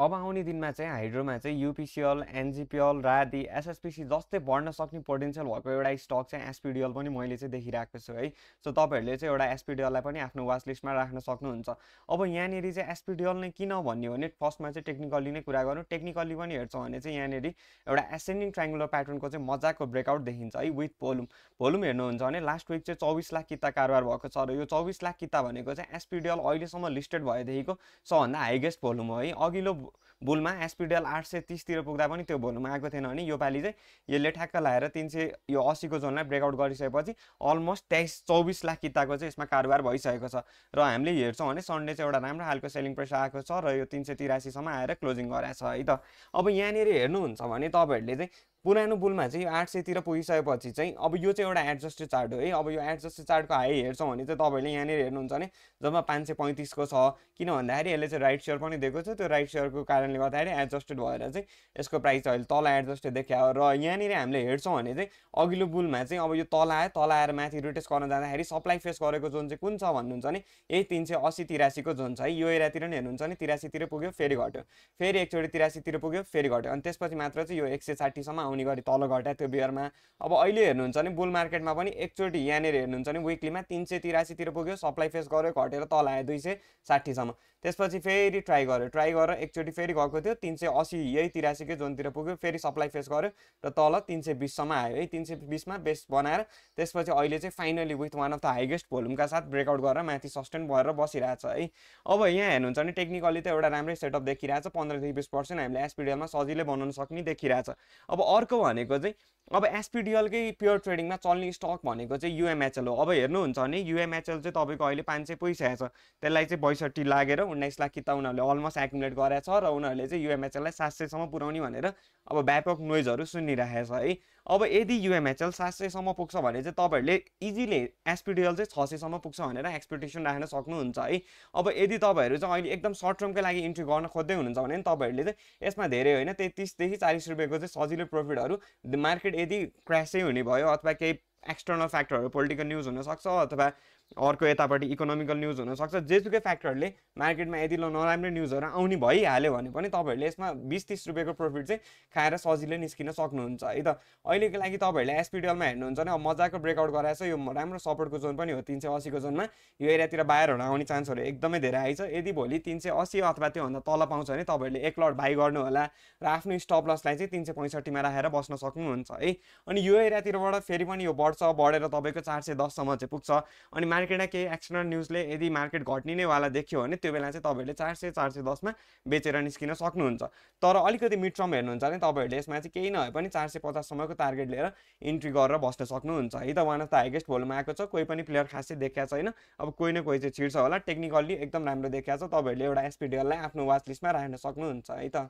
अब आउने दिनमा चाहिँ हाइड्रोमा चाहिँ यूपीसीएल, एनजीपीएल, रादी, एसएसपीसी जस्तै बढ्न सक्ने पोटेन्शियल भएको एउटा स्टक चाहिँ एसपीडीएल पनि मैले चाहिँ देखिरहेको छु है। सो तपाईँहरूले चाहिँ एउटा एसपीडीएललाई पनि आफ्नो वाच लिस्टमा राख्न सक्नुहुन्छ। अब यहाँनिर चाहिँ एसपीडीएल नै किन भन्यो भने फर्स्टमा चाहिँ टेक्निकली नै कुरा गरौँ। टेक्निकली पनि हेर्छौँ भने चाहिँ यहाँनिर एउटा एसेन्डिङ ट्रायङ्गुलर प्याटर्नको चाहिँ मजाको ब्रेकआउट देखिन्छ है विथ भोल्युम। भोल्युम हेर्नुहुन्छ भने लास्ट विक चाहिँ 24 लाख किता कारोबार भएको छ र यो 24 लाख किता भनेको चाहिँ एसपीडीएल अहिलेसम्म लिस्टेड भएदेखिको सबभन्दा हाइएस्ट भोल्युम हो है। अघिल्लो बुलमा एसपीडीएल 830 तिर पुग्दा पनि त्यो भोल्युम आएको थिएन भने योपालि चाहिँ यसले ठ्याक्क लाएर 380 को जोनलाई ब्रेकआउट गरिसकेपछि अलमोस्ट 24 लाख किताको चाहिँ यसमा कारोबार भइसकेको छ र हामीले हेर्छौँ भने सन्डे चाहिँ एउटा राम्रो खालको सेलिङ प्रेसर आएको छ र यो 383 सम्म आएर क्लोजिङ गरेको छ है त। अब यहाँनिर हेर्नुहुन्छ भने तपाईँहरूले चाहिँ पुरानो बुलमा चाहिँ 800 तिर पुगिसकेपछि चाहिँ अब यो चाहिँ एउटा एडजस्टेड चार्ट हो है। अब यो एडजस्टेड चार्टको हाई हेर्छौँ भने चाहिँ तपाईँहरूले यहाँनिर हेर्नुहुन्छ भने जम्मा 535 को छ। किन भन्दाखेरि यसले चाहिँ राइट सेयर पनि दिएको छ। त्यो राइट सेयरको कारणले गर्दाखेरि एडजस्टेड भएर चाहिँ यसको प्राइस अहिले तल एडजस्टेड देखायो र यहाँनिर हामीले हेर्छौँ भने चाहिँ अघिल्लो बुलमा चाहिँ अब यो तल आएर माथि रिटेस्ट गर्न जाँदाखेरि सप्लाई फेस गरेको जोन चाहिँ कुन छ भन्नुहुन्छ भने यही 380 83 को जोन छ है। यो एरियातिर नि हेर्नुहुन्छ भने 83 तिर पुग्यो फेरि घट्यो, फेरि एकचोटि 83 तिर पुग्यो फेरि घट्यो अनि त्यसपछि मात्र चाहिँ यो 160 सम्म आउने गरी तल घट्यो त्यो बियरमा। अब अहिले हेर्नुहुन्छ भने बुल मार्केटमा पनि एकचोटि यहाँनिर हेर्नुहुन्छ भने विकलीमा 383 तिर पुग्यो, सप्लाई फेस गर्यो, घटेर तल आयो 260 सम्म। त्यसपछि फेरि ट्राई गरेर एकचोटि फेरि गएको थियो 380 यही 83 के जोनतिर पुग्यो, फेरि सप्लाई फेस गर्यो र तल 320 सम्म आयो है। 320 मा बेस बनाएर त्यसपछि अहिले चाहिँ finally with one of the highest भोल्युमका साथ ब्रेकआउट गरेर माथि सस्टेन भएर बसिरहेछ है। अब यहाँ हेर्नुहुन्छ भने टेक्निकली त एउटा राम्रै सेटअप देखिरहेछ। 15 देखि 20% हामीले एसपीडीएलमा सजिलै बनाउन सक्ने देखिरहेछ। अब अर्को भनेको चाहिँ अब एसपीडीएलकै प्योर ट्रेडिङमा चल्ने स्टक भनेको चाहिँ यूएमएचएल हो। अब हेर्नुहुन्छ भने यूएमएचएल चाहिँ तपाईँको अहिले 500 पुगिसकेको छ। त्यसलाई चाहिँ 62 लागेर 19 लाख किता उनीहरूले अलमोस्ट एक्युमुलेट गरेको छ र उनीहरूले चाहिँ यूएमएचएललाई 700 सम्म पुर्याउने भनेर अब व्यापक नोइजहरू सुनिरहेको छ है। अब यदि यूएमएचएल 700 सम्म पुग्छ भने चाहिँ तपाईँहरूले इजिली एसपीडीएल चाहिँ 600 सम्म पुग्छ भनेर एक्सपेक्टेसन राख्न सक्नुहुन्छ है। अब यदि तपाईँहरू चाहिँ अहिले एकदम सर्ट टर्मकै लागि इन्ट्री गर्न खोज्दै हुनुहुन्छ भने तपाईँहरूले चाहिँ यसमा धेरै होइन 33 देखि 40 रुपियाँको चाहिँ सजिलो प्रफिटहरू मार्केट यदि क्रासै हुने भयो अथवा केही एक्सटर्नल फ्याक्टरहरू पोलिटिकल न्युज हुनसक्छ अथवा अर्को यतापट्टि इकोनोमिकल न्युज हुनसक्छ, जेसुकै फ्याक्टरले मार्केटमा यदि नराम्रो न्युजहरू आउने भइहाल्यो भने पनि तपाईँहरूले यसमा 20-30 रुपियाँको प्रफिट चाहिँ खाएर सजिलै निस्किन सक्नुहुन्छ है त। अहिलेको लागि तपाईँहरूले एसपीडीएलमा हेर्नुहुन्छ भने अब मजाको ब्रेकआउट गराएको छ। यो राम्रो सपोर्टको जोन पनि हो 380 को जोनमा। यो एरियातिर बाहिरहरू आउने चान्सहरू एकदमै धेरै आइ छ। यदि भोलि 380 अथवा त्योभन्दा तल पाउँछ भने तपाईँहरूले एक लट बाई गर्नु होला र आफ्नो स्टप लसलाई चाहिँ 365 मा राखेर बस्न सक्नुहुन्छ है। अनि यो एरियातिरबाट फेरि पनि यो बढेर तपाईँको 410 सम्म चाहिँ पुग्छ। अनि मार्केटमा केही एक्सटर्नल न्युजले यदि मार्केट घट्ने नै वाला देख्यो भने त्यो बेला चाहिँ तपाईँहरूले 400-410 मा बेचेर निस्किन सक्नुहुन्छ। तर अलिकति मिड टर्म हेर्नुहुन्छ भने तपाईँहरूले यसमा चाहिँ केही नभए पनि 450 सम्मको टार्गेट लिएर इन्ट्री गरेर बस्न सक्नुहुन्छ है त। One of the highest volume आएको छ। कोही पनि प्लेयर खासै देखाएको छैन। अब कोही न कोही चाहिँ छिर्छ होला। टेक्निकली एकदम राम्रो देखाएको छ। तपाईँहरूले एउटा एसपीडीएललाई आफ्नो वाच लिस्टमा राख्न सक्नुहुन्छ है त।